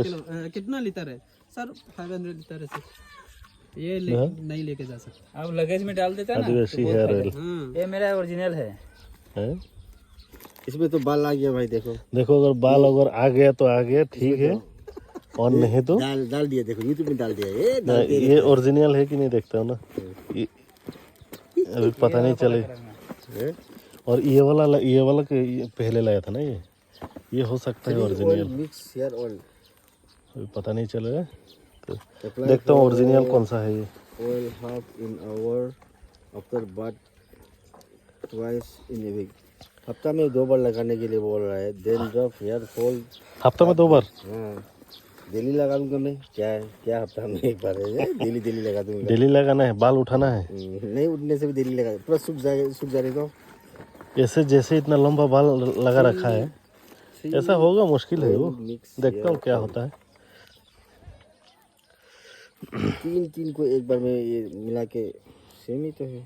Kilo कितना litre है sir? 500 litre है सर। ये नहीं लेके जा सकते। अब लगेज में डाल देता है ना। आदिवासी हेयर ऑयल ये मेरा ओरिजिनल है। है। इसमें तो बाल आ गया भाई, देखो देखो अगर बाल अगर आ गया तो आ गया, ठीक है, और नहीं तो डाल दिया। देखो यूट्यूब में डाल दिया। ये ओरिजिनल है कि नहीं देखते हो ना, ये अभी पता नहीं चले। और ये वाला के पहले लाया था ना, ये हो सकता है ओरिजिनल, मिक्स हेयर ऑयल। अभी पता नहीं चलेगा तो देखता हूँ ओरिजिनल कौन सा है ये। Oil half in hour after bath twice in a week. हफ्ता में 2 बार लगाने के लिए बोल रहा है। डैंड्रफ हेयर फॉल हफ्ता में 2 बार? हाँ, डेली लगा दूंगा मैं। क्या हफ्ता में 1 बार है? डेली लगा दूंगा। डेली लगाना है, बाल उठाना है? नहीं उठने से भी डेली लगा, पूरा सूख जाने तो। ऐसे जैसे इतना लंबा बाल लगा रखा है, ऐसा होगा, मुश्किल है वो। देखता हूँ क्या होता है। 3 को एक बार में ये मिला के सेम ही तो है।